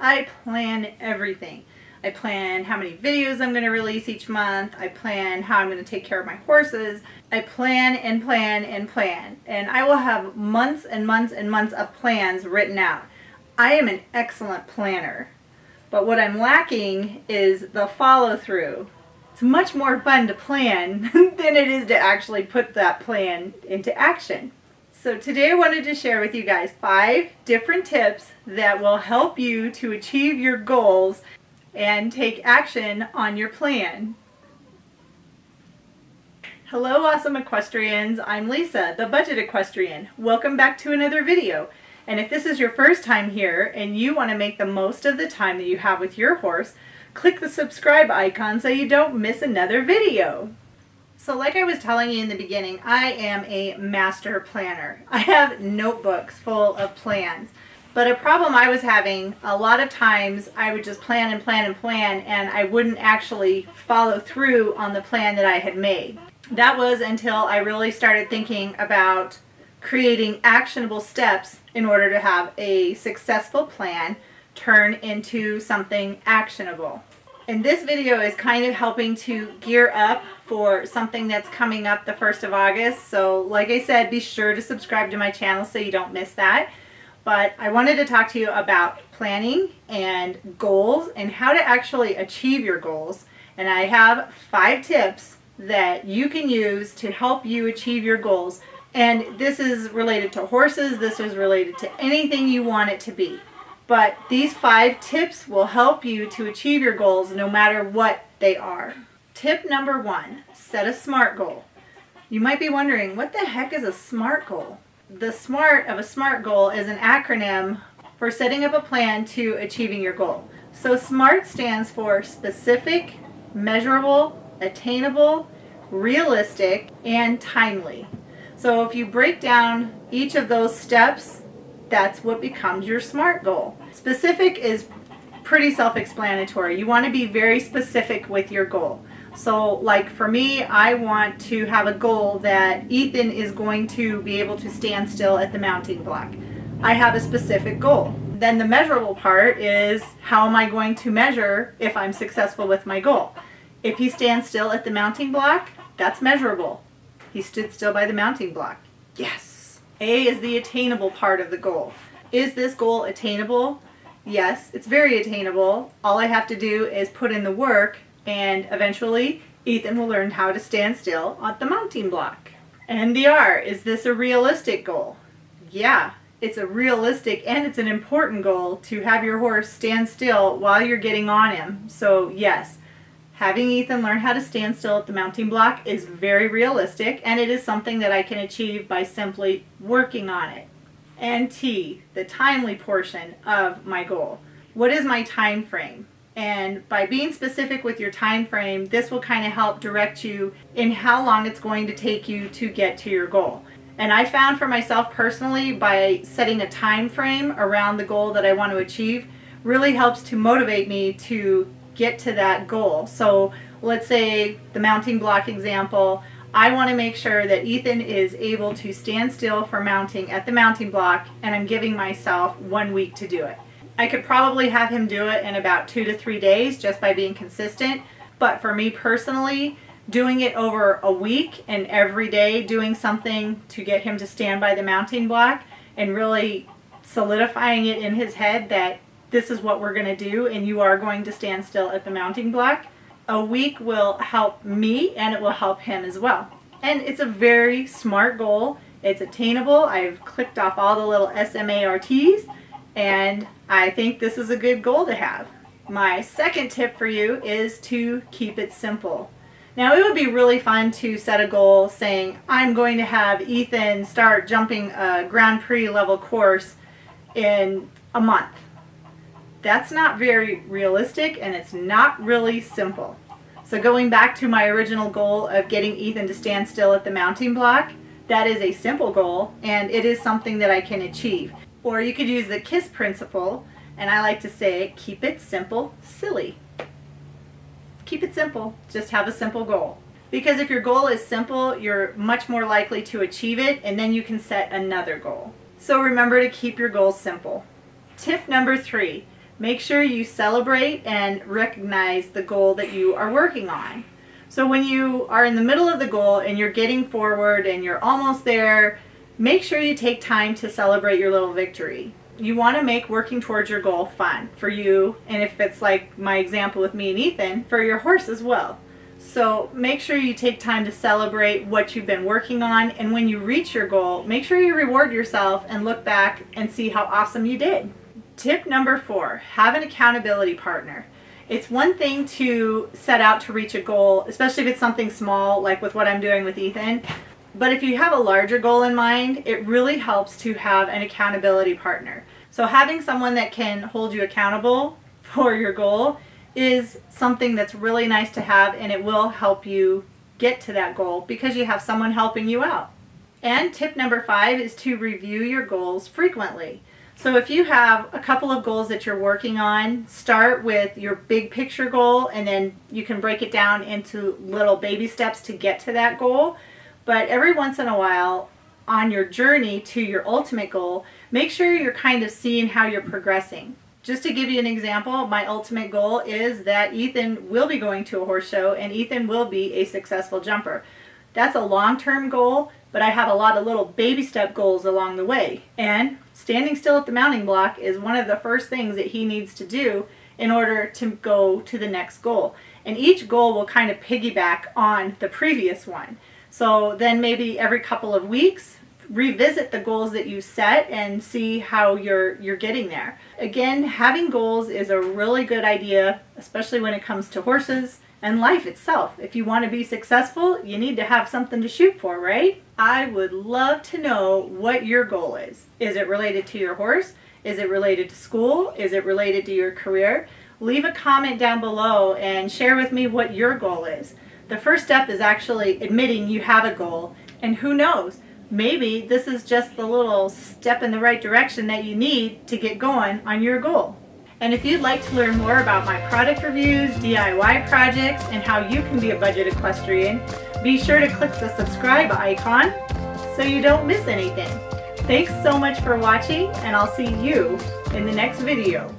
I plan everything. I plan how many videos I'm going to release each month. I plan how I'm going to take care of my horses. I plan and plan and plan. And I will have months and months and months of plans written out. I am an excellent planner. But what I'm lacking is the follow-through. It's much more fun to plan than it is to actually put that plan into action. So today I wanted to share with you guys 5 different tips that will help you to achieve your goals and take action on your plan. Hello Awesome Equestrians, I'm Lisa, the Budget Equestrian. Welcome back to another video. And if this is your first time here and you want to make the most of the time that you have with your horse, click the subscribe icon so you don't miss another video. So like I was telling you in the beginning, I am a master planner. I have notebooks full of plans. But a problem I was having, a lot of times I would just plan and plan and plan, and I wouldn't actually follow through on the plan that I had made. That was until I really started thinking about creating actionable steps in order to have a successful plan turn into something actionable. And this video is kind of helping to gear up for something that's coming up the 1st of August. So like I said, be sure to subscribe to my channel so you don't miss that. But I wanted to talk to you about planning and goals and how to actually achieve your goals. And I have 5 tips that you can use to help you achieve your goals. And this is related to horses, this is related to anything you want it to be. But these 5 tips will help you to achieve your goals no matter what they are. Tip number 1, set a SMART goal. You might be wondering, what the heck is a SMART goal? The SMART of a SMART goal is an acronym for setting up a plan to achieving your goal. So SMART stands for specific, measurable, attainable, realistic, and timely. So if you break down each of those steps, that's what becomes your SMART goal. Specific is pretty self-explanatory. You want to be very specific with your goal. So like for me, I want to have a goal that Ethan is going to be able to stand still at the mounting block. I have a specific goal. Then the measurable part is, how am I going to measure if I'm successful with my goal? If he stands still at the mounting block, that's measurable. He stood still by the mounting block. Yes. A is the attainable part of the goal. Is this goal attainable? Yes, it's very attainable. All I have to do is put in the work, and eventually Ethan will learn how to stand still on the mounting block. And the R, is this a realistic goal? Yeah, it's a realistic and it's an important goal to have your horse stand still while you're getting on him. So yes, having Ethan learn how to stand still at the mounting block is very realistic, and it is something that I can achieve by simply working on it. And T, the timely portion of my goal. What is my time frame? And by being specific with your time frame, this will kind of help direct you in how long it's going to take you to get to your goal. And I found for myself personally, by setting a time frame around the goal that I want to achieve, really helps to motivate me to get to that goal. So let's say the mounting block example, I want to make sure that Ethan is able to stand still for mounting at the mounting block, and I'm giving myself 1 week to do it. I could probably have him do it in about 2 to 3 days just by being consistent. But for me personally, doing it over a week and every day doing something to get him to stand by the mounting block and really solidifying it in his head that this is what we're going to do and you are going to stand still at the mounting block, a week will help me and it will help him as well. And it's a very SMART goal. It's attainable. I've clicked off all the little SMARTs. And I think this is a good goal to have. My second tip for you is to keep it simple. Now it would be really fun to set a goal saying, I'm going to have Ethan start jumping a Grand Prix level course in a month. That's not very realistic, and it's not really simple. So going back to my original goal of getting Ethan to stand still at the mounting block, that is a simple goal, and it is something that I can achieve. Or you could use the KISS principle, and I like to say, keep it simple, silly. Keep it simple, just have a simple goal. Because if your goal is simple, you're much more likely to achieve it, and then you can set another goal. So remember to keep your goals simple. Tip number 3, make sure you celebrate and recognize the goal that you are working on. So when you are in the middle of the goal and you're getting forward and you're almost there, make sure you take time to celebrate your little victory. You want to make working towards your goal fun for you, and if it's like my example with me and Ethan, for your horse as well. So make sure you take time to celebrate what you've been working on, and when you reach your goal, make sure you reward yourself and look back and see how awesome you did. Tip number 4, have an accountability partner. It's one thing to set out to reach a goal, especially if it's something small like with what I'm doing with Ethan. But if you have a larger goal in mind, it really helps to have an accountability partner. So having someone that can hold you accountable for your goal is something that's really nice to have, and it will help you get to that goal because you have someone helping you out. And tip number 5 is to review your goals frequently. So if you have a couple of goals that you're working on, start with your big picture goal, and then you can break it down into little baby steps to get to that goal. But every once in a while, on your journey to your ultimate goal, make sure you're kind of seeing how you're progressing. Just to give you an example, my ultimate goal is that Ethan will be going to a horse show and Ethan will be a successful jumper. That's a long-term goal, but I have a lot of little baby step goals along the way. And standing still at the mounting block is one of the first things that he needs to do in order to go to the next goal. And each goal will kind of piggyback on the previous one. So then maybe every couple of weeks, revisit the goals that you set and see how you're getting there. Again, having goals is a really good idea, especially when it comes to horses and life itself. If you want to be successful, you need to have something to shoot for, right? I would love to know what your goal is. Is it related to your horse? Is it related to school? Is it related to your career? Leave a comment down below and share with me what your goal is. The first step is actually admitting you have a goal, and who knows, maybe this is just the little step in the right direction that you need to get going on your goal. And if you'd like to learn more about my product reviews, DIY projects, and how you can be a budget equestrian, be sure to click the subscribe icon so you don't miss anything. Thanks so much for watching, and I'll see you in the next video.